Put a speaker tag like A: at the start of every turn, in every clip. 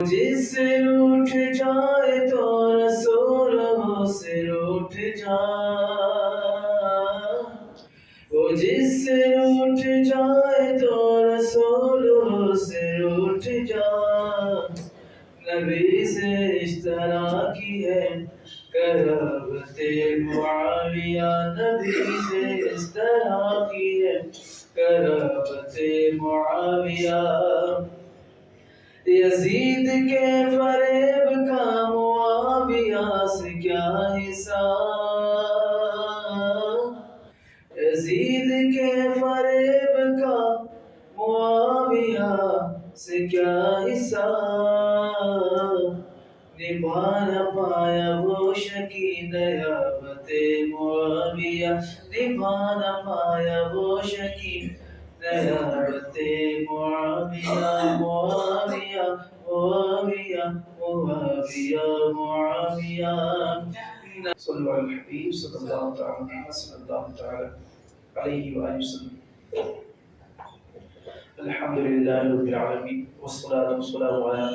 A: جس سے روٹھ جائے تو رسولوں سے روٹھ جا، وہ جس سے روٹھ جائے تو رسولوں سے روٹھ جا، نبی سے اس طرح کی ہے قرابت معاویہ، نبی سے اس طرح کی ہے قرابت معاویہ، یزید کے فریب کا معاویہ سے کیا حساب، یزید کے فریب کا معاویہ سے کیا حساب، نبھا نہ پایا وہ شکی نیابت معاویہ، نبھا نہ پایا وہ شکی نیابت معاویہ، معاویہ معاویہ معاویہ معاویہ، صلی اللہ الحبیب صلی اللہ تعالی علیہ وآلہ وسلم۔ الحمد للہ رب العالمین والصلاة والسلام علی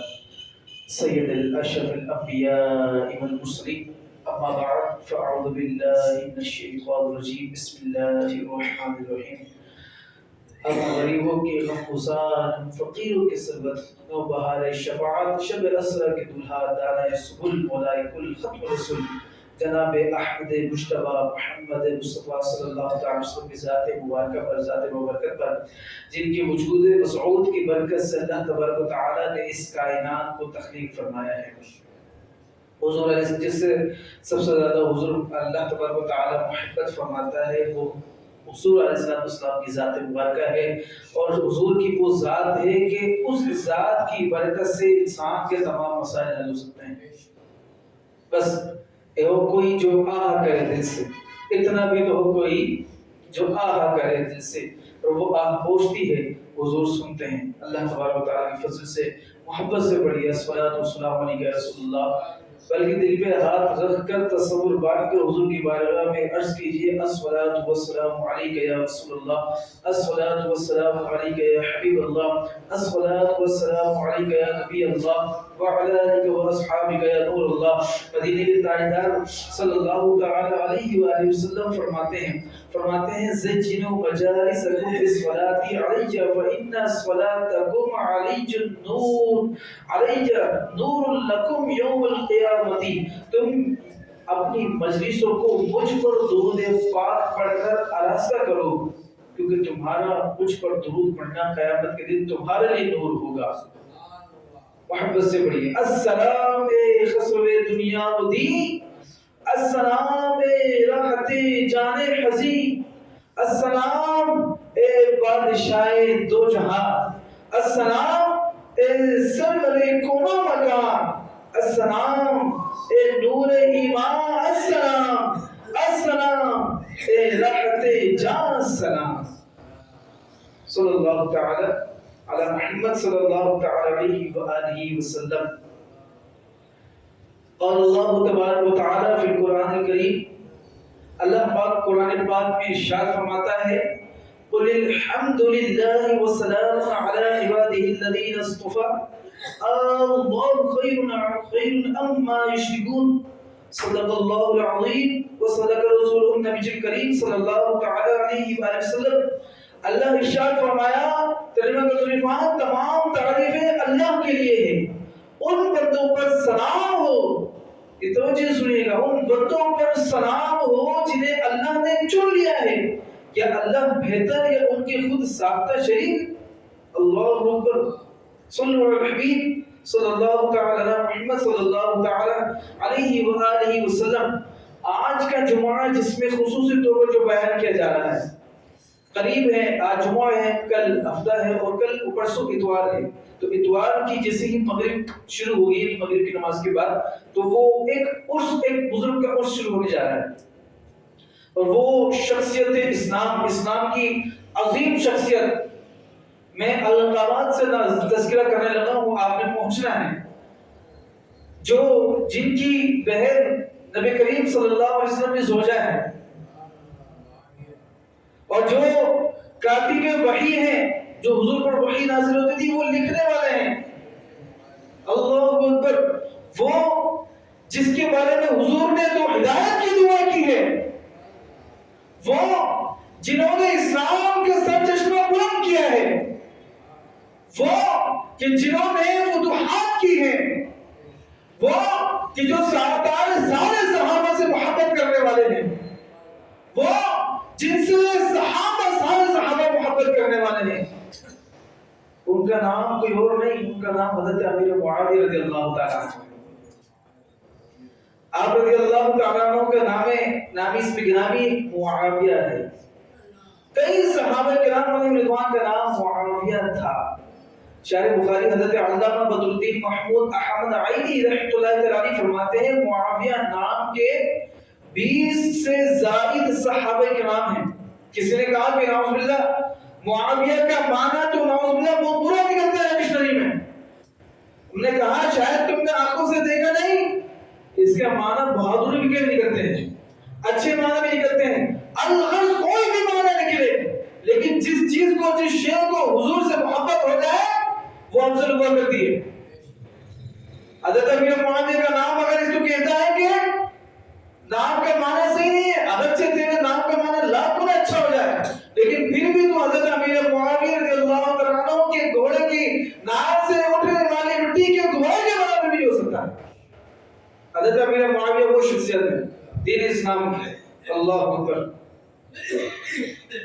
A: سید الاشرف الانبیاء والمرسلین، اما بعد فاعوذ باللہ من الشیطان الرجیم، بسم اللہ الرحمن الرحیم۔ ہم غریبوں کے غمگسار، ہم فقیروں کے سربت، نو بہار شفاعت، شب اسرا کے دلہا، دانہ سبل مولائے کل ختم رسول، جناب احمد مجتبی محمد مصطفیٰ صلی اللہ علیہ وسلم کی ذات مبارکہ پر، ذات مبارکت پر، جن کی وجود مسعود کی برکت سے اللہ تبارک و تعالیٰ نے اس کائنات کو تخلیق فرمایا ہے۔ حضور علیہ السلام جس سے سب سے زیادہ حضور اللہ تبارک و تعالیٰ محبت فرماتا ہے وہ حضور علیہ السلام کی ذات مبارکہ ہے، اور حضور کی وہ ذات ہے کہ اس ذات کی برکت سے انسان کے تمام مسائل حل ہو سکتے ہیں۔ بس وہ کوئی جو آہ کرے دل سے، اتنا بھی تو ہو کوئی جو آہ کرے دل سے، اور وہ آہ پہنچتی ہے، حضور سنتے ہیں۔ اللہ تبارک و تعالیٰ کی فضل سے محبت سے بڑی الصلاۃ والسلام علیک یا رسول اللہ، بلکہ دل پہ ہاتھ رکھ کر تصور باندھ کر حضور کی بارگاہ میں عرض کیجئے الصلاۃ والسلام علیک یا رسول اللہ، الصلاۃ والسلام علیک یا حبیب اللہ، الصلاۃ والسلام علیک یا نبی اللہ وعلی آلک و اصحابک یا نور اللہ۔ مدینے کے تاجدار صلی اللہ تعالی علیہ وآلہ وسلم فرماتے ہیں زجنوا مجالسکم بالصلاۃ علی فإن صلاتکم علی النور، علی نور لکم یوم القیامت، تم اپنی مجلسوں کو مجھ پر درود پاک پڑھ کر آراستہ کرو، کیونکہ تمہارا مجھ پر درود پڑھنا قیامت کے دن تمہارے لیے نور ہوگا۔ محبت سے پڑھیے السلام خسرو دنیا و دین، السلام راحت جان حزین، السلام اے بادشاہ دو جہاں، السلام اے سرور کونہ مکان، السلام اے نور ایمان، السلام السلام اے راحت جان، السلام۔ صلی اللہ تعالی علی محمد صلی اللہ تعالی علیہ وآلہ وسلم۔ قال اللہ تبارک و تعالی فی القرآن الکریم، اللہ پاک قرآن پاک میں ارشاد فرماتا ہے قل الحمد للہ وسلام علی عبادہ الذین اصطفى اللہ خیر اما یشرکون، صدق اللہ العظیم وصدق رسولہ النبی الکریم صلی اللہ تعالی علیہ وآلہ وسلم۔ اللہ ارشاد فرمایا کلمۃ الطیبہ تمام تعریفیں اللہ کے لیے ہیں، ان بندوں پر سلام ہو، یہ توجہ سنیے گا، ان بندوں پر سلام ہو جنہیں اللہ نے چن لیا ہے، کیا اللہ بہتر یا ان کے خود ساختہ شریک؟ اللہ اکبر، صلی اللہ علیہ حبیب صلی اللہ تعالی علی محمد صلی اللہ تعالی علیہ وآلہ وسلم۔ آج کا جمعہ جس میں خصوصی طور پر جو بیان کیا جا رہا ہے، قریب ہے، آج جمعہ ہے، کل ہفتہ ہے، اور کل پرسوں اتوار ہے، تو اتوار کی جیسے ہی مغرب شروع ہوگی، مغرب کی نماز کے بعد، تو وہ ایک بزرگ کا عرس شروع ہونے جا رہا ہے، اور وہ شخصیت اسلام کی عظیم شخصیت، میں القابات سے تذکرہ کرنے لگا ہوں، آپ نے پہنچنا ہے، جن کی بہن نبی کریم صلی اللہ علیہ وسلم کی زوجہ ہے، اور جو کاتب وحی ہیں، جو حضور پر وحی نازل ہوتی تھی وہ لکھنے والے ہیں، اللہ اکبر، وہ جس کے بارے میں حضور نے تو ہدایت کی دعا کی ہے، وہ جنہوں نے اسلام کے سر چشمہ بلند کیا ہے، وہ کہ جنہوں نے فتوحات کی ہیں، وہ کہ جو سارے صحابہ سے محبت کرنے والے ہیں، وہ جن سے سارے صحابہ محبت کرنے والے ہیں، ان کا نام کوئی اور نہیں، ان کا نام حضرت امیر معاویہ رضی اللہ تعالیٰ عنہ۔ آپ رضی اللہ تعالیٰ عنہ کا نامی اسم گرامی معاویہ ہے۔ کئی صحابہ کرام علیہم رضوان کا نام معاویہ تھا۔ شارح بخاری حضرت علامہ بدر الدین محمود احمد عینی رحمۃ اللہ تعالی فرماتے ہیں معاویہ نام کے 20 سے زائد صحابہ کرام ہیں۔ کسی نے کہا کہ نعوذ باللہ معاویہ کا معنی تو نعوذ باللہ بہت برا نکلتا ہے ڈکشنری میں۔ ہم نے کہا شاید تم نے آنکھوں سے دیکھا نہیں، اس کا معنی بہادری بھی نکلتے ہیں، اچھے معنی بھی نکلتے ہیں، الغرض کوئی بھی معنی نکلے، لیکن جس چیز کو جس شے کو حضور سے محبت ہو جائے وہ افضل ہوا کرتی ہے۔ حضرت امیر معاویہ کا نام اگر اس کو کہتا ہے کہ نام کا معنی صحیح نہیں ہے، اگرچہ تیرے نام کا معنی لاکھ گنا اچھا ہو جائے، لیکن پھر بھی تو حضرت امیر معاویہ رضی اللہ عنہ کے گھوڑے کی ناک سے اٹھنے والی مٹی کے گھوڑے کے برابر بھی نہیں ہو سکتا۔ حضرت امیر معاویہ وہ شخصیت ہے دین اسلام کی، اللہ اکبر۔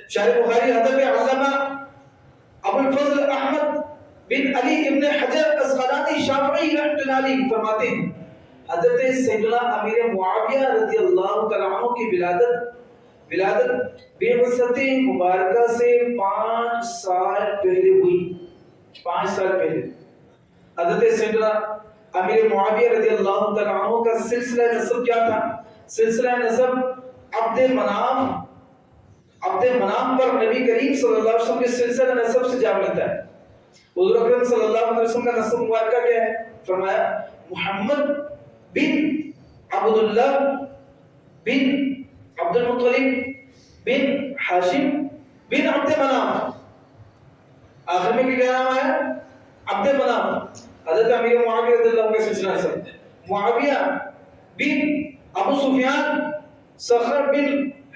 A: شارح بخاری حضرت علامہ ابو الفضل احمد بن علی ابن حجر اسقلانی شافعی رحمۃ اللہ علیہ فرماتے ہیں حضرت سیدنا امیر معاویہ رضی اللہ تعالیٰ عنہ کی ولادت بعثت مبارکہ سے 5 سال پہلے ہوئی۔ 5 سال پہلے حضرت سیدنا امیر معاویہ رضی اللہ تعالیٰ عنہ کا سلسلہ نسب کیا تھا؟ سلسلہ نسب عبد مناف پر نبی کریم صلی اللہ علیہ وسلم کے سلسلہ نسب سے جا ملتا ہے۔ حضور اکرم صلی اللہ علیہ وسلم کا نسب مبارکہ کیا ہے؟ فرمایا محمد بن عبداللہ بن عبد المطلب بن ہاشم بن عبد مناف، آخر میں کیا نام آیا؟ عبد مناف۔ حضرت امیر معاویہ رضی اللہ عنہ کا سلسلہ نسب معاویہ بن ابو سفیان، صخر بن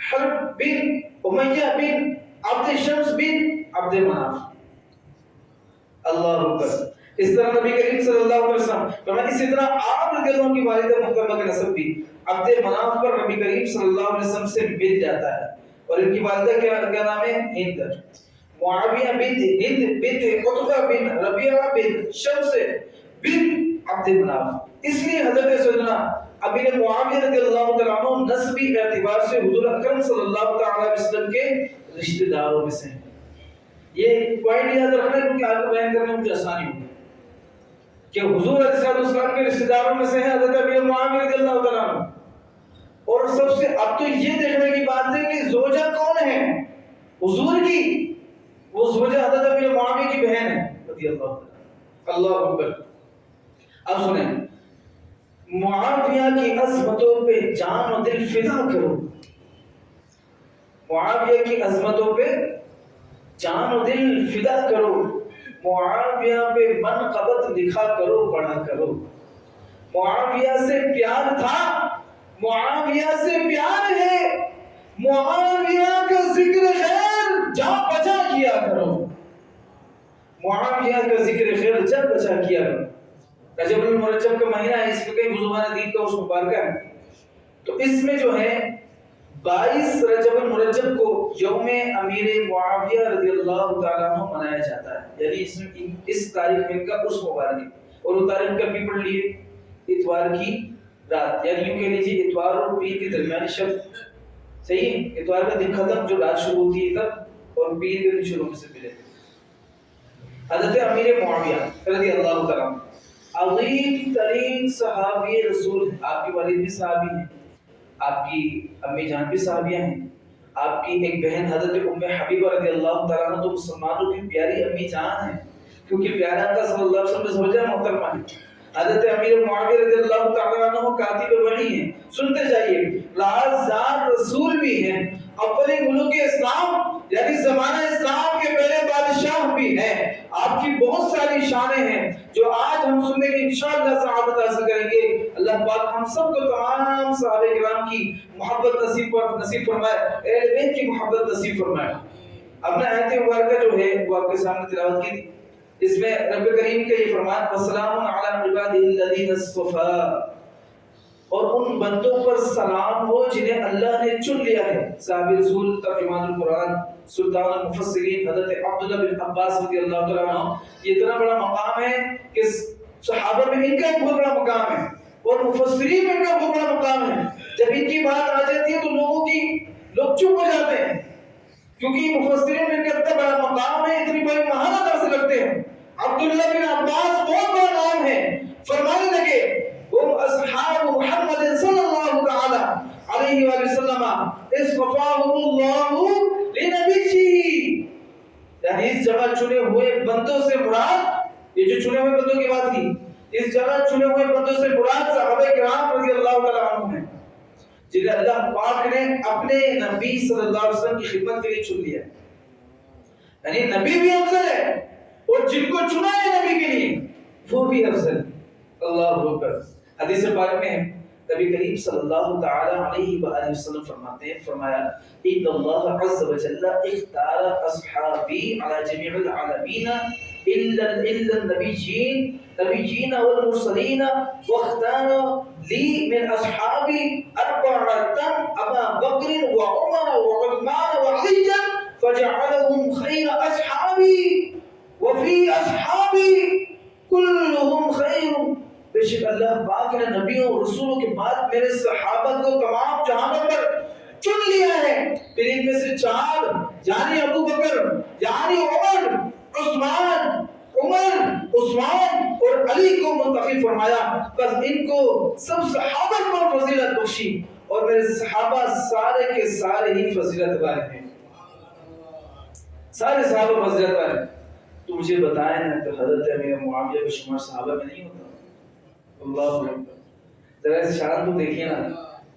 A: حرب بن امیہ بن عبد شمس بن عبد مناف، اللہ اکبر۔ اس طرح نبی کریم صلی اللہ علیہ وسلم فرمایا اسی طرح آپ رضی اللہ عنہ کی والدہ محترمہ کا نسب بھی عبد مناف پر نبی کریم صلی اللہ علیہ وسلم سے مل جاتا ہے، اور ان کی والدہ کیا نام ہے؟ ہند۔ معاویہ بنت ہند بنت عتبہ بن ربیعہ بن شمس بن عبد مناف۔ اس لیے حضرت سیدنا امیر معاویہ رضی اللہ تعالیٰ عنہ نسبی اعتبار سے حضور اکرم صلی اللہ تعالیٰ علیہ وسلم کے رشتہ داروں میں سے ہیں۔ یہ پوائنٹ یاد رکھنا کیونکہ آگے بیان کرنے میں مجھے آسانی ہوگی کہ حضور علیہ السلام کے رشتہ داروں میں سے ہیں حضرت امیر معاویہ رضی اللہ تعالیٰ عنہ۔ اور سب سے اب تو یہ دیکھنے کی بات ہے کہ زوجہ کون ہے حضور کی؟ وہ زوجہ حضرت امیر معاویہ کی بہن ہے رضی اللہ تعالیٰ، اللہ اکبر۔ اب سنیں، معاویہ کی عظمتوں پہ جان و دل فدا کرو، معاویہ کی عظمتوں پہ جان و دل فدا کرو، معاویہ پہ منقبت لکھا کرو پڑھا کرو۔ معاویہ سے پیار تھا، معاویہ سے پیار ہے، معاویہ کا ذکر خیر جا بجا کیا کرو، معاویہ کا ذکر خیر جا بجا کیا کرو۔ رجب المرجب کا مہینہ ہے، اس میں کئی بزرگان دین کا اس مبارکہ ہے، تو اس میں جو ہے 22 رجب المرجب کو یوم امیر معاویہ رضی اللہ تعالیٰ عنہ منایا جاتا ہے، یعنی اس تاریخ میں کا اس مبارک ہے، اور وہ تاریخ کبھی پڑھ لیے اتوار کی رات، یعنی یوں کہہ لیجیے اتوار اور پیر کے درمیانی شب، صحیح؟ اتوار کا دن ختم جو رات شروع ہوتی ہے تب، اور پیر کے دن شروع سے پہلے۔ حضرت امیر معاویہ رضی اللہ تعالیٰ عنہ عظیم ترین صحابی رسول ہیں، آپ کی والد بھی صحابی ہیں، آپ کی امی جان بھی صحابیہ ہیں، آپ کی ایک بہن حضرت ام حبیبہ رضی اللہ تعالیٰ عنہ تو مسلمانوں کی پیاری امی جان ہیں، کیونکہ پیارا آقا صلی اللہ علیہ وسلم زوجہ محترمہ ہے۔ حضرت امیر معاویہ رضی اللہ تعالیٰ عنہ کاتب وحی ہیں، سنتے جائیے، رازدار رسول بھی ہیں، اولی ملوک اسلام یعنی زمانہ اسلام کے پہلے بادشاہ بھی ہیں. آپ کی بہت ساری شانیں ہیں جو آج ہم سننے کے انشاءاللہ سعادت حاصل کریں گے. اللہ پاک ہم سب کو تمام صحابہ کرام کی محبت نصیب فرمائے, اہل بیت کی محبت نصیب فرمائے. اب نے آیت مبارکہ جو ہے وہ آپ کے سامنے تلاوت کی. اس میں رب کریم کا یہ فرمان وسلام علی عباده الذین اصطفى, اور ان بندوں پر سلام ہو جنہیں اللہ نے چن لیا ہے. صحابہ رسول ترجمان القرآن سلطان المفسرین حضرت عبداللہ بن عباس رضی اللہ تعالیٰ عنہ, یہ اتنا بڑا مقام ہے کہ صحابہ میں ان کا ایک بہت بڑا مقام ہے اور مفسرین میں ان کا بہت بڑا مقام ہے. جب ان کی بات آ جاتی ہے تو لوگ چپ ہو جاتے ہیں, کیونکہ مفسرین میں ان کا اتنا بڑا مقام ہے, اتنی بڑی مہارت حاصل کرتے ہیں. عبداللہ بن عباس بہت بڑا نام ہے. فرمانے لگے وہ اصحاب محمد صلی اللہ تعالی علیہ وآلہ وسلم اصطفاهم اللہ لنبیہ, یعنی اس جگہ چنے ہوئے بندوں سے مراد, یہ جو چنے ہوئے بندوں کی بات کی, اس جگہ چنے ہوئے بندوں سے مراد صحابہ کرام رضی اللہ تعالی عنہم ہیں جنہیں اللہ پاک نے اپنے نبی صلی اللہ علیہ وسلم کی خدمت کے لیے چن لیا. یعنی نبی بھی افضل ہے اور جن کو چنا ہے نبی کے لیے وہ بھی افضل. اللہ اکبر. حدیث پاک میں نبی کریم صلی اللہ تعالی علیہ وآلہ وسلم فرماتے ہیں, فرمایا ان اللہ عز وجل اختار اصحابی علی جمیع العالمین الا النبیین والمرسلین واختار لی من اصحابی اربعة ابا بکر وعمر وعثمان وعلی فجعلهم خیر اصحابی وفی اصحابی کلهم خیر. بے شک اللہ پاک نے نبیوں اور رسولوں کے بعد میرے صحابہ کو تمام جہانوں پر چن لیا ہے. پھر ان میں سے 4 یعنی ابو بکر, یعنی عمر, عثمان اور علی کو منتخب فرمایا. بس ان کو سب صحابہ کو فضیلت بخشی اور میرے صحابہ سارے کے سارے ہی فضیلت والے ہیں. سارے صحابہ فضیلت والے ہیں. تو مجھے بتائیں نا کہ حضرت امیر معاویہ کا شمار صحابہ میں نہیں ہوتا؟ اللہ اکبر. ذرا اس شان کو دیکھیے نا,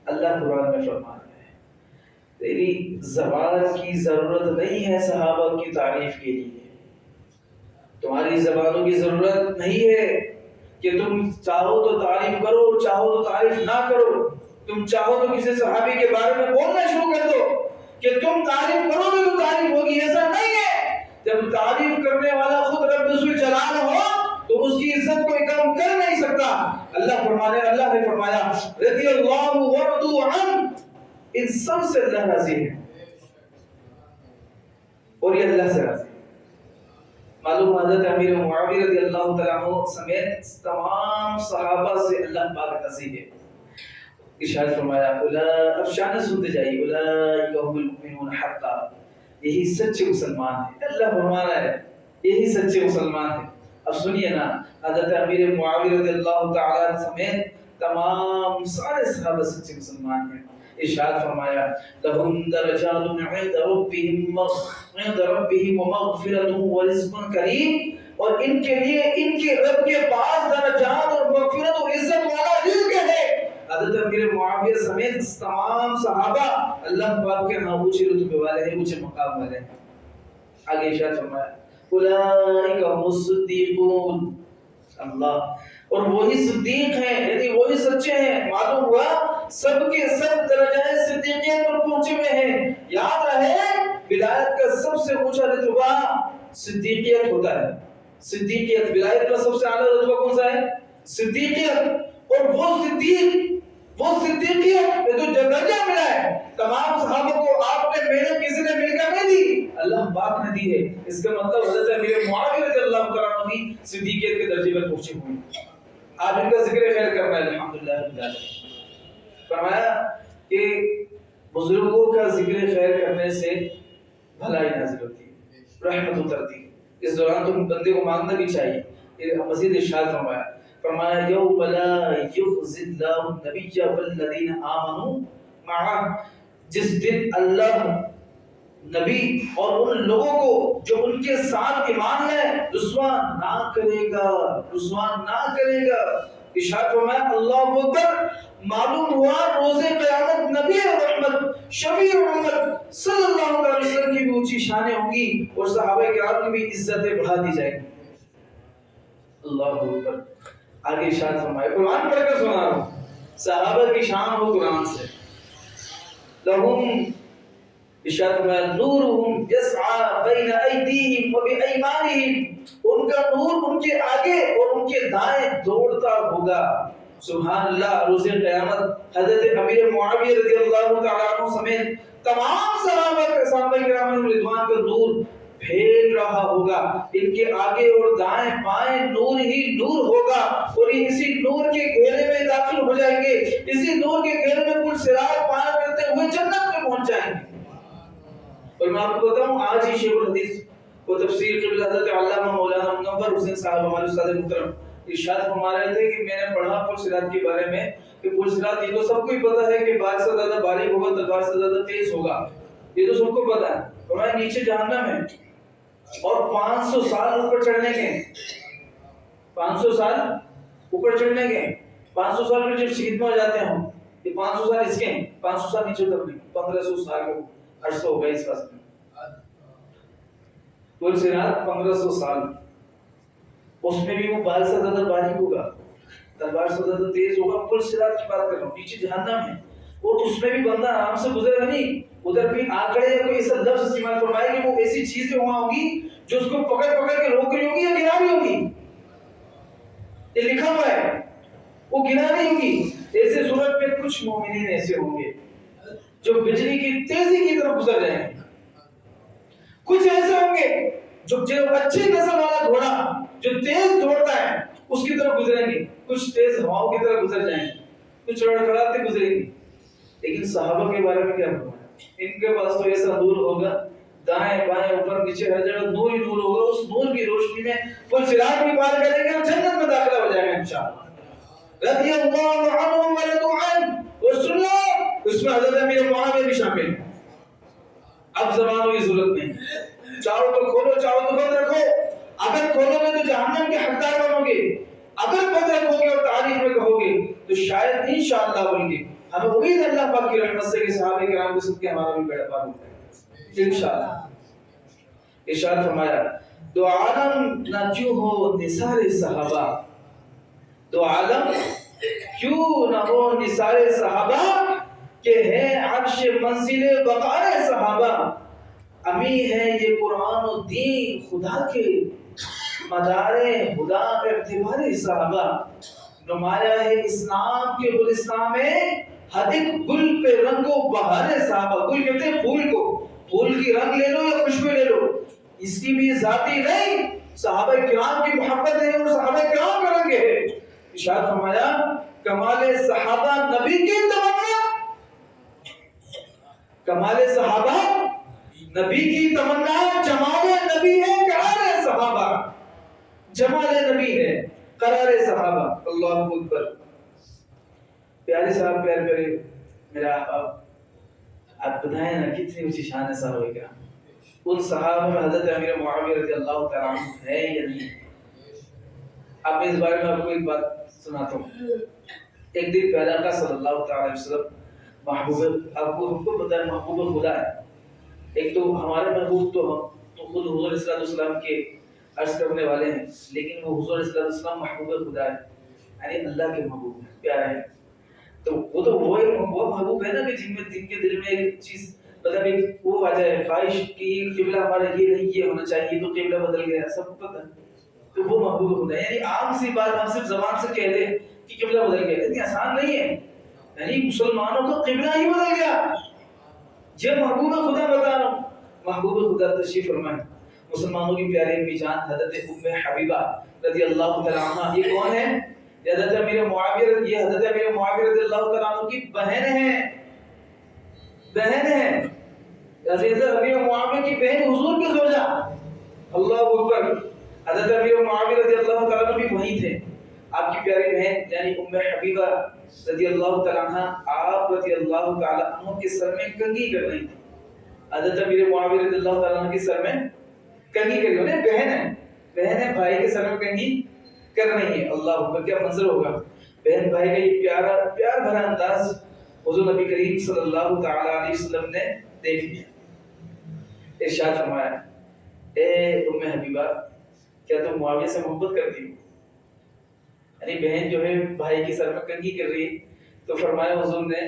A: اللہ قرآن میں فرماتا ہے تیری زبان کی ضرورت نہیں ہے صحابہ کی تعریف کے لیے, تمہاری زبانوں کی ضرورت نہیں ہے کہ تم چاہو تو تعریف کرو, چاہو تو تعریف نہ کرو. تم چاہو تو کسی صحابی کے بارے میں بولنا شروع کر دو کہ تم تعریف کرو گے تو تعریف ہوگی. ایسا نہیں ہے. جب تعریف کرنے والا خود رب ذوالجلال ہو تو اس کی عزت کوئی کم کر نہیں سکتا. اللہ نے فرمایا رضی اللہ ورضوا عنہ, ان سب سے اللہ راضی ہے اور یہ اللہ سے راضی ہے. معلوم حضرت امیر معاویہ رضی اللہ تعالیٰ عنہ سمیت تمام صحابہ سے اللہ پاک راضی ہے. ارشاد فرمایا اب شان سنتے جائیے, اولئک هم المؤمنون حقا, یہی سچے مسلمان ہیں. اللہ فرما رہا ہے یہی سچے مسلمان ہیں. اب سنیے نا, حضرت امیر معاویہ رضی اللہ تعالیٰ سمیت تمام سارے صحابہ سچے مسلمان ہیں. ارشاد فرمایا لہم درجات عند ربہم ومغفرۃ ورزق کریم, اور ان کے لیے ان کے رب کے پاس درجات اور مغفرت اور عزت والا رزق ہے. حضرت امیر معاویہ سمیت تمام صحابہ اللہ پاک کے ہاں اونچے رتبے والے ہیں, اونچے مقام والے ہیں. آگے ارشاد فرمایا اولئک هم الصدیقون, اللہ, اور وہی صدیق ہیں یعنی وہی سچے ہیں. معلوم ہوا سب کے سب درجۂ صدیقیت پر پہنچے ہوئے ہیں. یاد رہے ولایت کا سب سے اونچا رتبہ صدیقیت ہوتا ہے. صدیقیت, ولایت کا سب سے اعلیٰ رتبہ کون سا ہے؟ صدیقیت. اور وہ صدیقیت جو درجہ ملا ہے تمام صحابہ کو آپ نے محنت کسی نے مل کر نہیں دی, اللہ پاک نے دی ہے. اس کا مطلب حضرت امیر معاویہ رضی اللہ تعالیٰ عنہ بھی صدیقیت کے درجے پر پہنچے ہوئے ہیں. آپ ان کا ذکر خیر کرنا ہے الحمدللہ. فرمایا کہ بزرگوں کا ذکر خیر کرنے سے بھلائی نازل ہوتی ہے, رحمت اترتی ہے. اس دوران تو بندے کو مانگنا بھی چاہیے. مزید ارشاد فرمایا یوم لا یخزی اللہ النبی والذین آمنوا معہ, جس دن اللہ نبی اور ان لوگوں کو جو ان کے ساتھ ایمان لائے رسوا نہ کرے گا, رسوا نہ کرے گا. ارشاد فرمایا اللہ اکبر، معلوم ہوا روز قیامت نبی رحمت شفیع امت صلی اللہ علیہ وسلم کی بھی اونچی شانیں ہوں گی اور صحابہ کرام کی بھی عزتیں بڑھا دی جائیں گی. اللہ اکبر. آگے ارشاد فرمایا، قرآن پڑھ کر سنا رہا ہوں، صحابہ کی شان ہو قرآن سے. لہم، ارشاد فرمایا، نورہم یسعی بین ایدیہم و بایمانہم، ان کا نور ان کے آگے اور ان کے دائیں دوڑتا ہوگا. سبحان اللہ. روز قیامت حضرت امیر معاویہ رضی اللہ تعالیٰ عنہ سمیت تمام صحابہ کرام رضوان کا نور پھیل رہا ہوگا. ان کے آگے اور دائیں بائیں نور ہی نور ہوگا اور یہ اسی نور کے گھیرے میں داخل ہو جائیں گے. اسی نور کے گھیرے میں پل صراط پار کرتے ہوئے جنت میں پہنچ جائیں گے. اور میں آپ کو بتاؤں، آج ہی شیخ الحدیث وہ تفسیر قبلہ حضرت علامہ مولانا منور حسین صاحب ہمارے استاد محترم ارشاد فرما رہے تھے کہ میں نے پڑھا پل صراط کے بارے میں کہ پل صراط یہ تو سب کو ہی پتا ہے کہ بارش سے زیادہ باریک ہوگا، تلوار سے زیادہ تیز ہوگا، یہ تو سب کو پتا ہے. فرمایا نیچے جہنم ہے اور 500 سال اوپر چڑھنے کے، 500 سال اوپر چڑھنے کے، 500 سال میں جب شہید میں ہو جاتے ہیں ہم، یہ 500 سال اس کے ہیں، 500 سال نیچے اترنے، 1500 سال کو عرصہ ہوگا اس واسطے. پل صراط 1500 سال، اس میں بھی وہ بال سے زیادہ باریک ہوگا، تلوار سے زیادہ تیز ہوگا. پل صراط کی بات کر رہا ہوں، نیچے جہنم ہے اور اس میں بھی بندہ آرام سے گزرے گا نہیں. ادھر بھی آکڑے یا کوئی ایسا لفظ استعمال فرمائے کہ وہ ایسی چیزیں وہاں ہوگی جو اس کو پکڑ پکڑ کے روک رہی ہوگی یا گرا رہی ہوگی. یہ لکھا ہوا ہے، وہ گرا رہی ہوگی. ایسے صورت میں کچھ مومنین ایسے ہوں گے جو بجلی کی تیزی کی طرف گزر جائیں گے. کچھ ایسے ہوں گے جو اچھی نسل والا گھوڑا جو تیز دوڑتا ہے اس کی طرف گزریں گے. کچھ تیز ہواؤں کی طرف گزر جائیں گے، کچھ لڑکھڑاتے گزریں گے. لیکن صحابہ کے بارے میں کیا فرمایا؟ ان کے پاس تو ایسا نور ہوگا، دائیں بائیں اوپر نیچے ہر جگہ نور ہی نور ہوگا. اس نور کی روشنی میں وہ صراط بھی پار کریں گے اور جنت میں داخلہ ہو جائے گا انشاءاللہ. رضی اللہ عنہم ورضوا عنہ. اور سن لو اس میں حضرت امیر معاویہ بھی شامل ہیں. اب زبانوں کی ضرورت نہیں، چاہو تو کھولو چاہو تو بند رکھو. اگر کھولو گے تو جہنم کے حقدار بنو گے، اگر بند رکھو گے اور تعریف میں کہو گے تو شاید انشاءاللہ بن گے. ہمیں امید اللہ پاک کی رحمت سے کہ صحابہ کرام کے صدقے ہمارا بھی بیڑا پار ہوتا ہے انشاءاللہ. ارشاد فرمایا، دو عالم نہ کیوں ہو نثار صحابہ، دو عالم کیوں نہ ہو نثار صحابہ، کہ ہے عرش منزل وقار صحابہ. امی ہے یہ قرآن و دین خدا کے، مدار خدا اعتبار صحابہ. نمایاں ہے اسلام کے گلستان میں ہر ایک گل پہ رنگ و بہار صحابہ. گل کہتے ہیں پھول کو، پھول کی رنگ لے لو یا خوشبو لے لو، اس کی بھی ذاتی نہیں، صحابہ کرام کی محبت ہے اور صحابہ کرام کا رنگ ہے. ارشاد فرمایا، کمال صحابہ نبی کی تمنا، کمال صحابہ نبی کی تمنا، جمال نبی ہے قرار صحابہ، جمال نبی ہے قرار صحابہ. اللہ اکبر. پیارے صاحب، پیارے پیارے میرا آپ بتائیں نا کتنی اونچی شان ہے صحابہ کرام. ان صحابہ میں حضرت امیر معاویہ رضی اللہ تعالیٰ عنہ ہے یا نہیں؟ اب اس بارے میں آپ کو ایک بات سناتا ہوں. ایک دن پہلے آقا صلی اللہ تعالیٰ علیہ وسلم محبوب، آپ کو ہم کو پتہ ہے محبوب خدا ہے. ایک تو ہمارے محبوب تو ہم تو خود حضور صلی اللہ علیہ وسلم کے عرض کرنے والے ہیں، لیکن وہ حضور صلی اللہ علیہ وسلم محبوب خدا ہے، یعنی اللہ کے محبوب ہیں، پیارے ہیں. تو وہ محبوب ہے نا کہ جن کے دل میں ایک چیز مطلب ایک وہ آ جائے خواہش کہ قبلہ ہمارا یہ نہیں یہ ہونا چاہیے تو قبلہ بدل گیا، سب کو پتہ ہے. تو وہ محبوب خدا ہے. یعنی عام سی بات ہم صرف زبان سے کہہ دیں کہ قبلہ بدل گیا، اتنی آسان نہیں ہے. یعنی مسلمانوں کا قبلہ ہی بدل گیا. یہ محبوب خدا بتا رہا ہوں. محبوب خدا تشریف فرمائے مسلمانوں کی پیاری امی جان حضرت ام حبیبہ رضی اللہ تعالیٰ عنہ. یہ کون ہے؟ حضرت امیر معاویہ، یہ حضرت امیر معاویہ رضی اللہ تعالیٰ عنہ کی بہن ہے، بہن ہے. حضرت امیر معاویہ کی بہن حضور کی زوجہ. اللہ اکبر. حضرت امیر معاویہ رضی اللہ تعالیٰ عنہ بھی وہی تھے. آپ کی پیاری بہن یعنی ام حبیبہ رضی اللہ تعالیٰ عنہ آپ رضی اللہ تعالیٰ عنہ کے سر میں کنگھی کر رہی تھی. حضرت امیر معاویہ رضی اللہ تعالیٰ عنہ کے سر میں کنگھی کر رہی. انہیں بہن ہے، بہن ہے، بھائی کے سر میں کنگھی کر رہی ہے. اللہ اکبر. کیا منظر ہوگا. بہن بھائی کا یہ پیار بھرا انداز حضور نبی کریم صلی اللہ تعالی علیہ وسلم نے دیکھ لیا. ارشاد فرمایا اے ام حبیبہ کیا تم معاویہ سے محبت کرتی ہو؟ یعنی بہن جو ہے بھائی کی سر میں کنگھی کر رہی ہے تو فرمایا حضور نے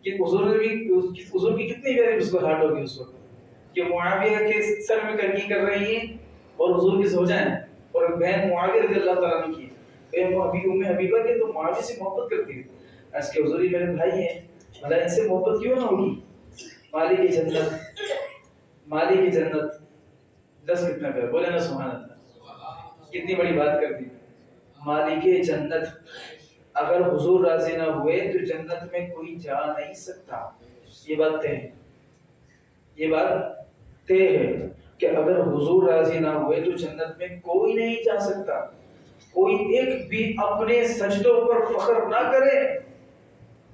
A: کہ حضور کی کتنی پیاری مسکراہٹ ہوگی اس وقت کہ معاویہ کے سر میں کنگھی کر رہی ہیں اور حضور کی زوجہ ہیں اور بہن معاویہ رضی اللہ تعالیٰ عنہ کی ہے. ام حبیبہ کہ تم معاویہ سے محبت کرتی ہو؟ اس کے حضور میرے بھائی ہیں بھلا ان سے محبت کیوں نہ ہوگی؟ مالی کی جنت دس کتنا کر بولے نا سبحان اللہ. کتنی بڑی بات کر دی. مالی کی جنت اگر حضور راضی نہ ہوئے تو جنت میں کوئی جا نہیں سکتا. یہ بات طے ہے کہ اگر حضور راضی نہ ہوئے تو جنت میں کوئی نہیں جا سکتا. کوئی ایک بھی اپنے سجدوں پر فخر نہ کرے,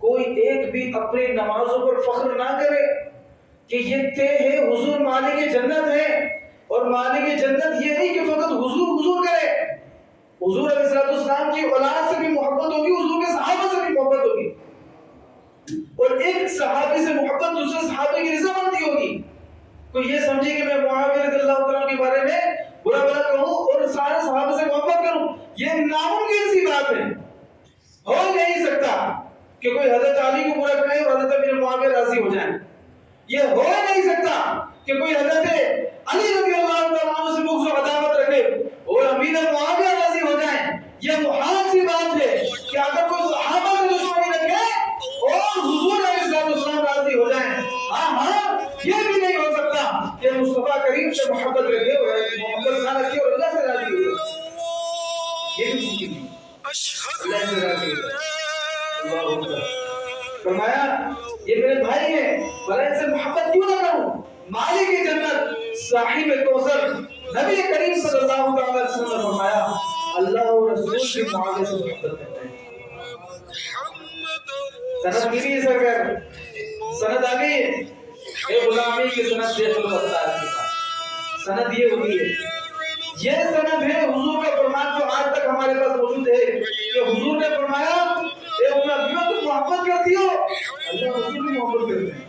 A: کوئی ایک بھی اپنے نمازوں پر فخر نہ کرے کہ یہ طے ہے حضور مالک جنت ہے. اور مالک جنت یہ نہیں کہ فقط حضور کرے. حضور علیہ السلام کی اولاد سے بھی محبت ہوگی, حضور کے صحابہ سے بھی محبت ہوگی, اور ایک صحابی سے محبت دوسرے صحابی کی رضامندی ہوگی. کوئی یہ سمجھے کہ میں معاویہ رضی اللہ تعالیٰ کے بارے میں برا بھلا کہوں اور سارے صحابہ سے محبت کروں, یہ ناممکن سی بات ہے. ہو نہیں سکتا کہ کوئی حضرت علی کو برا کہے اور حضرت امیر معاویہ راضی ہو جائیں. یہ ہو نہیں سکتا کہ کوئی حضرت علی رضی اللہ تعالیٰ سے بغض و عداوت رکھے اور امیر معاویہ راضی ہو جائیں. یہ محال سی بات ہے کہ اگر کوئی صحابہ سے دشمنی رکھے اور حضور علیہ السلام راضی ہو جائیں. ہاں یہ بھی نہیں ہو سکتا کہ مصطفیٰ کریم سے محبت رکھے اور محبت نہ رکھے اور اللہ سے راضی ہو جائے. یہ بھی ممکن نہیں. اللہ سے راضی ہو جائے. اللہ اکبر. فرمایا یہ میرے بھائی ہیں بھلا ان سے محبت کیوں نہ کروں؟ مالک جنت صاحب کوثر نبی کریم صلی اللہ علیہ وسلم نے فرمایا اللہ اور رسول کی معاویہ سے محبت کرتے ہیں. سند ملی ہے سرکار, سند آ گئی ہے. اے غلامی کی سند دیکھ لو اللہ کے پاس. سند یہ ہوئی ہے, یہ سند ہے حضور کا فرمان جو آج تک ہمارے پاس موجود ہے کہ حضور نے فرمایا اے ام حبیبہ تم محبت کرتی ہو, اللہ رسول بھی محبت کرتے ہیں.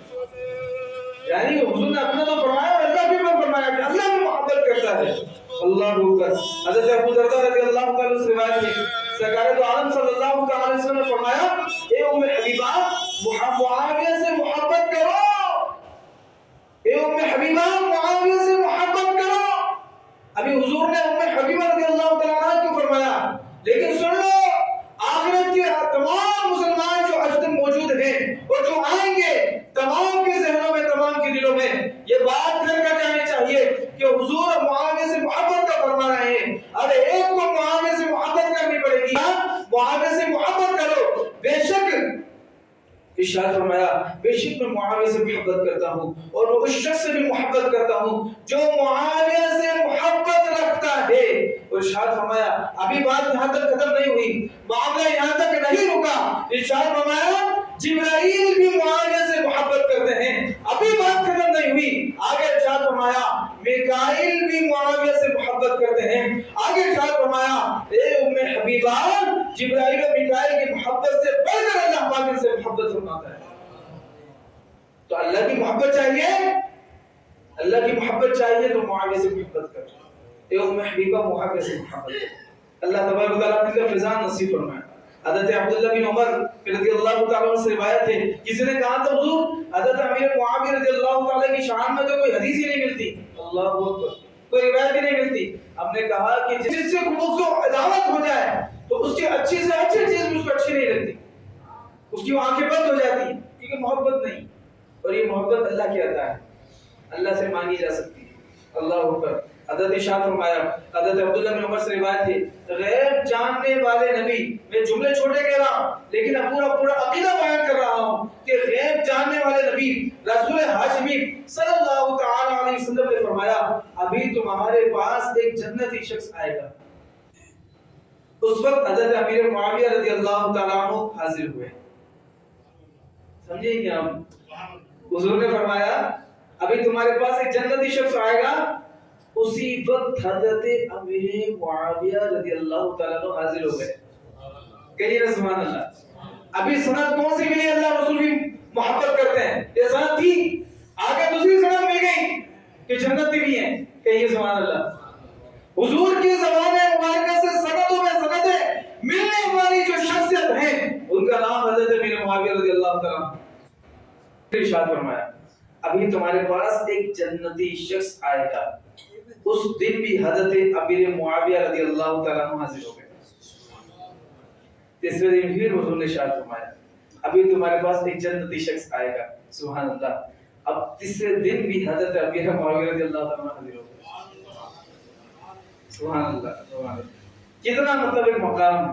A: یعنی حضور نے اپنا تو فرمایا اور اللہ بھی فرمایا کہ اللہ بھی محبت کرتا ہے. اللہ اکبر. حضرت ابو درداء رضی اللہ تعالی عنہ سے روایت ہے سرکار دو عالم صلی اللہ تعالی علیہ وسلم نے فرمایا اے ام حبیبہ معاویہ سے محبت کرو. اے ام حبیبہ معاویہ سے محبت کرو. ابھی حضور نے ام حبیبہ رضی اللہ تعالی عنہ کو فرمایا, لیکن سن لو آخرت کے تمام مسلمان جو آج دن موجود ہیں اور جو آئیں گے تمام کے ذہنوں میں تمام کے دلوں میں یہ بات گھر کر جانی چاہیے کہ حضور معاویہ سے محبت کا فرما رہے ہیں. ارے ایک کو معاویہ سے محبت کرنی پڑے گی. معاویہ سے محبت کرو. بے شک ارشاد فرمایا بے شک میں معاویہ سے محبت کرتا ہوں اور میں اس شخص سے بھی محبت کرتا ہوں جو معاویہ سے محبت رکھتا ہے. اور ارشاد فرمایا ابھی بات یہاں تک ختم نہیں ہوئی, معاملہ یہاں تک نہیں رکا. ارشاد فرمایا جبرائیل بھی معاویہ سے محبت کرتے ہیں. ابھی بات ختم نہیں ہوئی, آگے ارشاد فرمایا میکائیل بھی معاویہ سے محبت کرتے ہیں. آگے ارشاد فرمایا اے ام حبیبہ جبرائیل اور میکائیل کی محبت سے بڑھ کر اللہ پاک سے محبت فرماتا ہے. تو اللہ کی محبت چاہیے, اللہ کی محبت چاہیے تو معاویہ سے محبت کر. اے ام حبیبہ معاویہ سے محبت کر. اللہ تبارک و تعالیٰ اپنے فیضان نصیب فرمائے. حضرت عبداللہ بن عمر رضی اللہ تعالیٰ عنہ سے روایت ہے کسی نے کہا تھا حضور حضرت امیر معاویہ رضی اللہ تعالیٰ کی شان میں تو کوئی حدیث ہی نہیں ملتی, اللہ اکبر, کوئی روایت ہی نہیں ملتی. ہم نے کہا کہ جس سے بغض و عداوت ہو جائے تو اس کی اچھی سے اچھی چیز بھی اس کو اچھی نہیں لگتی, اس کی آنکھیں بند ہو جاتی ہیں کیونکہ محبت نہیں. اور یہ محبت اللہ کی عطا ہے, اللہ سے مانگی جا سکتی ہے. اللہ اکبر. حضرت ارشاد فرمایا حضرت عبداللہ بن عمر سے روایت ہے غیب جاننے والے نبی, میں جملے چھوٹے کہہ رہا ہوں لیکن اب پورا عقیدہ بیان کر رہا ہوں کہ غیب جاننے والے نبی رسول ہاشمی صلی اللہ تعالی علیہ وسلم نے فرمایا ابھی تمہارے پاس ایک جنتی شخص آئے گا. اس وقت حضرت امیر معاویہ رضی اللہ تعالیٰ عنہ حاضر ہوئے. سمجھیں گے ہم, حضور نے فرمایا ابھی تمہارے پاس ایک جنتی شخص آئے گا. اسی وقت حضرت امیر معاویہ رضی اللہ تعالیٰ عنہ حاضر ہو گئے. کہیے نا سبحان اللہ. ابھی سند کون سی ملی؟ اللہ رسول بھی محبت کرتے ہیں. یہ سند تھی، آگے دوسری سند مل گئی کہ جنت بھی ہے. کہیے سبحان اللہ. حضور کی زبان مبارکہ سے سندوں میں سندیں ملنے والی جو شخصیت ہیں ان کا نام حضرت امیر معاویہ رضی اللہ تعالیٰ عنہ. ارشاد فرمایا ابھی تمہارے پاس ایک جنتی شخص آئے گا. اس دن بھی حضرت امیر معاویہ رضی اللہ تعالیٰ عنہ حاضر ہو گئے. تیسرے دن پھر حضور نے ارشاد فرمایا ابھی تمہارے پاس ایک جنتی شخص آئے گا. سبحان اللہ. اب تیسرے دن بھی حضرت امیر معاویہ رضی اللہ تعالیٰ عنہ حاضر ہو گئے. سبحان اللہ سبحان اللہ. کتنا مطلب ایک مقام ہے.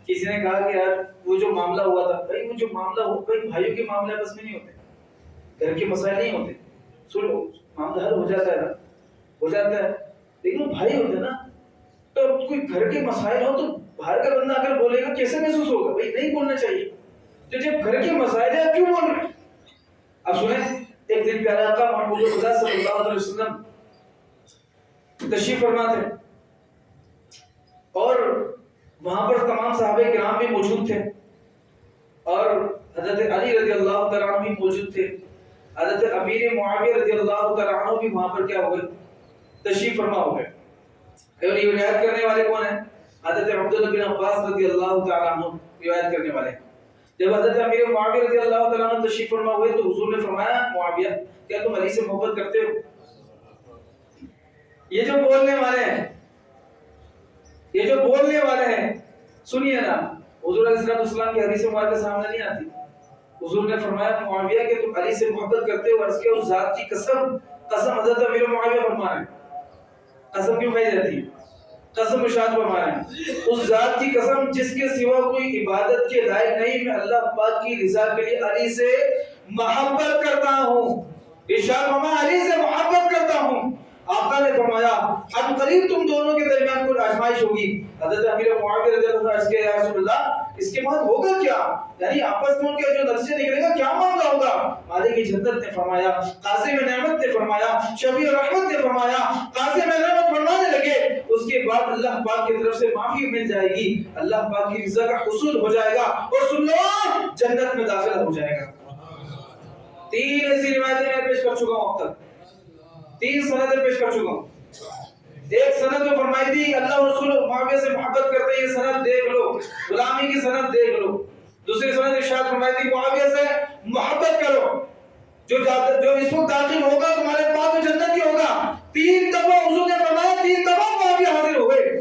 A: کسی نے کہا کہ یار وہ جو معاملہ ہوا تھا، بھائی وہ جو معاملہ ہو، بھائی بھائیوں کے معاملے بس میں نہیں ہوتے، گھر کے مسائل نہیں ہوتے. سنو معاملہ حل ہو جاتا ہے نا، ہو جاتا ہے، لیکن وہ بھائی ہوتے نا. تو کوئی گھر کے مسائل ہو تو باہر کا بندہ اگر بولے گا کیسے محسوس ہوگا؟ بھائی نہیں بولنا چاہیے. تو جب گھر کے مسائل ہیں کیوں بول رہے؟ اب سنیں ایک دن پیارے آقا محمد خدا صلی اللہ علیہ وسلم تشریف فرما تھے اور وہاں پر تمام صحابہ کرام بھی موجود تھے اور حضرت علی رضی اللہ تعالیٰ عنہ بھی موجود تھے. حضرت امیر معاویہ رضی اللہ تعالیٰ عنہ بھی وہاں پر کیا ہوئے؟ تشریف فرما ہو گئے. اور یہ روایت کرنے والے کون ہیں؟ حضرت عبداللہ بن عباس رضی اللہ تعالیٰ عنہ روایت کرنے والے. جب حضرت امیر معاویہ رضی اللہ تعالیٰ عنہ تشریف فرما ہوئے تو حضور نے فرمایا معاویہ کیا تم علی سے محبت کرتے ہو؟ یہ جو بولنے والے ہیں، یہ جو بولنے والے ہیں، سنیے نا. حضور علیہ السلام کی حدیث مبارکہ سامنے نہیں آتی. حضور نے فرمایا معاویہ کہ تم علی سے محبت کرتے ہو. عرض کیا اس ذات کی قسم. قسم حضرت امیر معاویہ فرما رہے ہیں. قسم کیوں کہی جاتی ہے؟ قسم ارشاد فرما رہے ہیں اس ذات کی قسم جس کے سوا کوئی عبادت کے لائق نہیں، میں اللہ پاک کی رضا کے لیے علی سے محبت کرتا ہوں. ارشاد فرمایا علی سے محبت کرتا ہوں. آقا نے فرمایا اب قریب تم دونوں کے درمیان کوئی آزمائش ہوگی. حضرت امیر معاویہ رضی اللہ عنہ یا رسول اللہ اس کے بعد ہوگا کیا؟ یعنی آپس میں ان کے جو نتیجے نکلے گا کیا معاملہ ہوگا؟ مالک جنت نے فرمایا، قاسم نعمت نے فرمایا، شفیع رحمت نے فرمایا. قاسم نعمت فرمانے لگے اس کے بعد اللہ پاک کی طرف سے معافی مل جائے گی، اللہ پاک کی رضا کا حصول ہو جائے گا اور سن لو جنت میں داخل ہو جائے گا. 3 ایسی روایتیں میں پیش کر چکا ہوں اب تک. 3 سندیں پیش کر چکا ہوں. ایک سند میں فرمائی تھی اللہ رسول معاویہ سے محبت کرتے، یہ سند دیکھ لو، غلامی کی سند دیکھ لو. دوسری سند ارشاد فرمائی تھی معاویہ سے محبت کرو، جو اس وقت داخل ہوگا تمہارے پاس جنت ہی ہوگا. 3 دفعہ حضور نے فرمایا، 3 دفعہ معاویہ حاضر ہو گئے.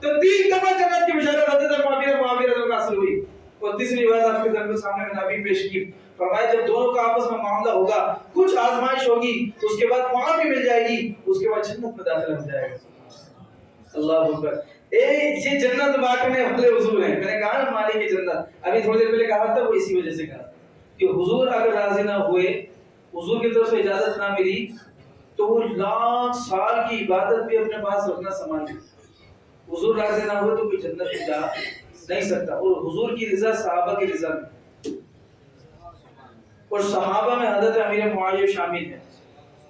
A: تو 3 دفعہ جنت کی بشارت حضرت معاویہ رضی اللہ حاصل ہوئی. اور تیسری بات آپ کے درمیان سامنے میں نبی پیش کی. فرمایا جب دونوں کا آپس میں معاملہ ہوگا، کچھ آزمائش ہوگی، اس کے بعد معافی مل جائے گی، اس کے بعد جنت میں داخل ہو جائے گا. اللہ اکبر. یہ جنت بانٹنے والے حضور ہیں. میں نے کہا نا مالک کی جنت، ابھی تھوڑی دیر پہلے کہا تھا وہ اسی وجہ سے کہا کہ حضور اگر راضی نہ ہوئے، حضور کی طرف سے اجازت نہ ملی تو وہ لاکھ سال کی عبادت بھی اپنے پاس رکھنا سامان ہے. حضور راضی نہ ہوئے تو کوئی جنت میں جا نہیں سکتا. اور حضور کی رضا صحابہ کی رضا میں، اور صحابہ میں حضرت امیر معاویہ شامل ہیں.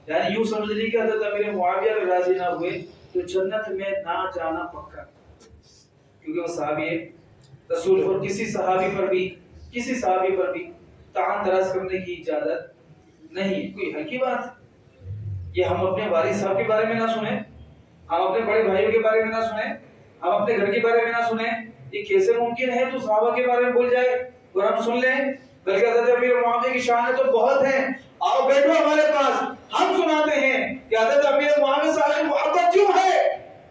A: یعنی یوں سمجھ لیجیے کہ حضرت امیر معاویہ اگر راضی نہ ہوئے تو جنت میں نہ جانا پکا، کیونکہ وہ صحابی رسول. اور کسی صحابی پر بھی تعان دراز کرنے کی اجازت نہیں. کوئی ہلکی بات. یہ ہم اپنے والد صاحب کے بارے میں نہ سنیں، ہم اپنے بڑے بھائیوں کے بارے میں نہ سنیں، ہم اپنے گھر کے بارے میں نہ سنیں. یہ کیسے ممکن ہے تو صحابہ کے بارے میں بول جائے اور ہم سن لیں؟ بلکہ حضرت امیر معاویہ کی شان تو بہت ہیں. آؤ بیٹھو ہمارے پاس، ہم سناتے ہیں کہ حضرت امیر معاویہ سے محبت کیوں ہے،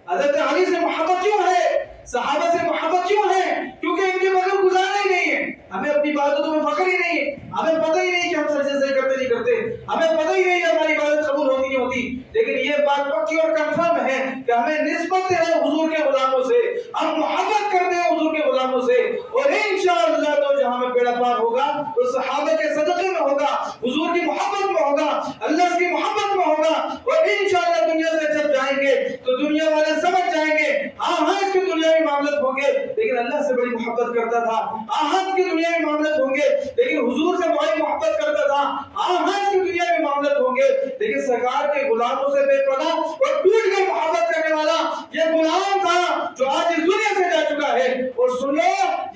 A: حضرت علی سے محبت کیوں ہے، صحابہ سے محبت کیوں ہے. کیونکہ ان کے بغیر گزارا ہی نہیں ہے. ہمیں اپنی عبادتوں میں فخر ہی نہیں ہے، ہمیں پتہ ہی نہیں کہ ہم سجدے صحیح کرتے نہیں کرتے، ہمیں پتہ ہی نہیں ہے ہماری عبادت قبول ہوتی نہیں ہوتی. لیکن یہ بات پکی اور کنفرم ہے کہ ہمیں نسبت ہے حضور کے غلاموں سے، ہم محبت کرتے ہیں حضور کے غلاموں سے. اور انشاءاللہ تو جہاں میں بیڑا پار ہوگا وہ صحابہ کے صدقے میں ہوگا، حضور کی محبت میں ہوگا، اللہ کی محبت میں ہوگا. اور انشاءاللہ دنیا سے جب جائیں گے تو دنیا والے سمجھ جائیں گے ہاں اس کی دنیاوی معاملات ہوں گے لیکن اللہ سے بڑی محبت کرتا تھا، اس کی دنیاوی معاملات ہوں گے لیکن حضور سے بڑی محبت کرتا تھا، اس کی دنیاوی معاملات ہوں گے لیکن سرکار کے غلاموں سے بے پناہ اور ٹوٹ کر محبت کرنے والا یہ غلام تھا جو آج اس دنیا سے جا چکا
B: کرتا ہے. اور سن لو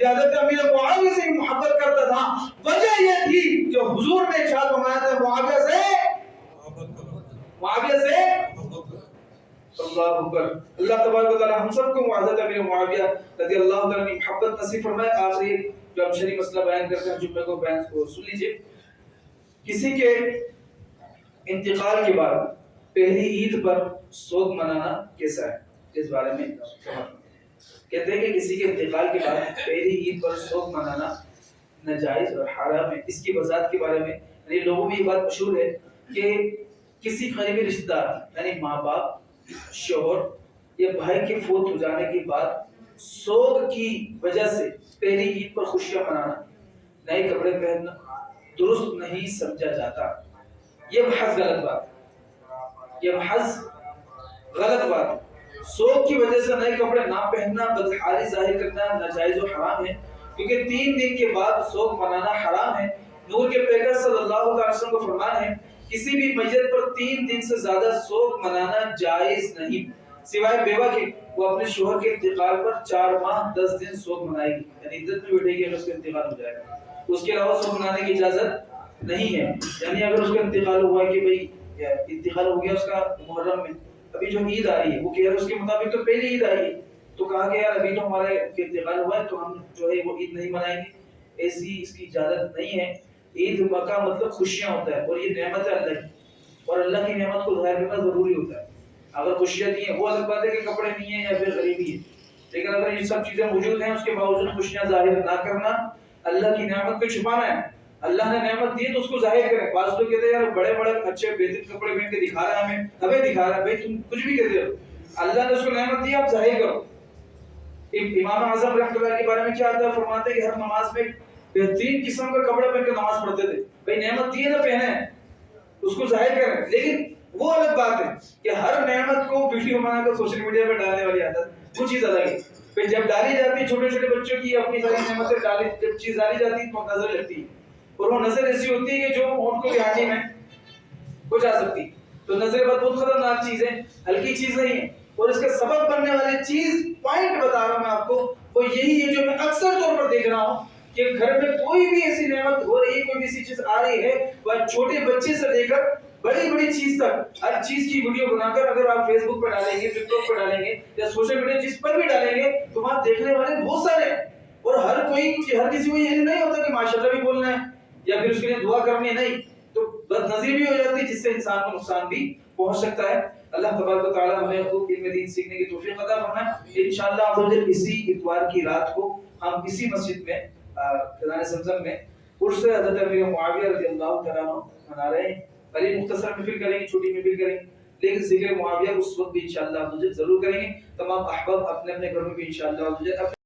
B: یہ حضرت امیر معاویہ سے محبت کرتا تھا. وجہ یہ تھی کہ حضور نے ارشاد فرمایا تھا معاویہ سے اللہ اکبر. اللہ تبارک و تعالی ہم سب کو حضرت امیر معاویہ رضی اللہ تعالی کی محبت نصیب فرمائے. آخری جو ہم شریف مسئلہ بیان کرتے ہیں جمعے کو بیان کو سن لیجئے. کسی کے انتقال کے بعد پہلی عید پر سوگ منانا کیسا ہے؟ اس بارے میں کہتے ہیں کہ کسی کے انتقال کے بعد پہلی عید پر سوگ منانا ناجائز اور حرام ہے. اس کی وضاحت کے بارے میں یعنی لوگوں میں یہ بات مشہور ہے کہ کسی قریبی رشتہ دار یعنی ماں باپ شوہر یا بھائی کے فوت ہو جانے کے بعد سوگ کی وجہ سے پہلی عید پر خوشیاں منانا نئے کپڑے پہننا درست نہیں سمجھا جاتا. یہ محض غلط بات یہ محض غلط بات. سوگ کی وجہ سے نئے کپڑے نہ پہننا بدحالی ظاہر کرنا ناجائز و حرام ہے کیونکہ 3 دن کے بعد سوگ منانا حرام ہے. نور کے پیغمبر صلی اللہ علیہ وسلم کو فرمان ہے کسی بھی میت پر 3 دن سے زیادہ سوگ منانا جائز نہیں سوائے بیوہ کے. وہ اپنے شوہر کے انتقال پر 4 ماہ 10 دن سوگ منائے گی یعنی عدت میں بیٹھے گی اگر اس کا انتقال ہو جائے گا. اس کے علاوہ سوگ منانے کی اجازت نہیں ہے. یعنی اگر اس کا انتقال ہوا کہ بھئی انتقال ہو گیا اس کا محرم میں ابھی جو عید آ رہی ہے وہ کہ اس کے مطابق تو پہلی عید آئی ہے تو کہا کہ یار ابھی تو ہمارے انتقال ہوا ہے تو ہم جو ہے وہ عید نہیں منائیں گے. ایسی اس کی اجازت نہیں ہے. عید کا مطلب خوشیاں ہوتا ہے اور یہ نعمت ہے اللہ کی اور اللہ کی نعمت کو ظاہر کرنا ضروری ہوتا ہے. اگر خوشیاں نہیں ہیں وہ الگ بات ہے کہ کپڑے نہیں ہیں یا پھر غریبی ہے لیکن اگر یہ سب چیزیں موجود ہیں اس کے باوجود خوشیاں ظاہر نہ کرنا اللہ کی نعمت کو چھپانا ہے. اللہ نے نعمت دی تو اس کو ظاہر کریں. بعض لوگ کہتے ہیں یار بڑے بڑے اچھے بہترین کپڑے پہن کے دکھا رہا ہے ہمیں دکھا رہا ہے. بھائی تم کچھ بھی کہتے ہو اللہ نے اس کو نعمت دی آپ ظاہر کرو. امام اعظم رحمۃ اللہ کے بارے میں کیا آتا ہے فرماتے ہیں کہ ہر نماز میں بہترین قسم کا کپڑا پہن کے نماز پڑھتے تھے. بھائی نعمت دی ہے نا پہنے اس کو ظاہر کریں. لیکن وہ الگ بات ہے کہ ہر نعمت کو ویڈیو بنا کر سوشل میڈیا پہ ڈالنے والی عادت وہ چیز الگ ہے. پھر جب ڈالی جاتی ہے چھوٹے چھوٹے بچوں کی اپنی ساری نعمتیں ڈالی جب چیز ڈالی جاتی ہے تو نظر لگتی ہے اور وہ نظر ایسی ہوتی ہے کہ جو اونٹ کو گہانی میں ہو جا سکتی. تو نظر بد بہت خطرناک چیز ہے ہلکی چیز نہیں ہے. اور اس کا سبب بننے والی چیز پوائنٹ بتا رہا ہوں میں آپ کو وہ یہی ہے جو میں اکثر طور پر دیکھ رہا ہوں کہ گھر میں کوئی بھی ایسی نعمت ہو رہی ہے کوئی بھی ایسی چیز آ رہی ہے وہ چھوٹے بچے سے لے کر بڑی بڑی چیز تک ہر چیز کی ویڈیو بنا کر اگر آپ فیس بک پہ ڈالیں گے ٹک ٹاک پہ ڈالیں گے یا سوشل میڈیا جس پر بھی ڈالیں گے تو وہاں دیکھنے والے بہت سارے ہیں. اور ہر کسی کو یہ نہیں ہوتا کہ ماشاءاللہ بھی بولنا ہے یا پھر اس کے لیے دعا کرنی ہے. نہیں تو بد نظری بھی ہو جاتی ہے جس سے انسان کو نقصان بھی پہنچ سکتا ہے. اللہ تبارک و تعالی ہمیں خوب علم دین سیکھنے کی توفیق عطا فرمائے. انشاءاللہ اسی اتوار کی رات کو ہم اسی مسجد میں خزانہ زمزم میں عرس حضرت امیر معاویہ رضی اللہ تعالیٰ عنہ منا رہے ہیں. پہلے مختصر محفل کریں گے چھوٹی محفل کریں گے لیکن ذکر معاویہ اس وقت بھی انشاءاللہ ضرور کریں گے. تمام احباب اپنے اپنے گھروں میں بھی انشاءاللہ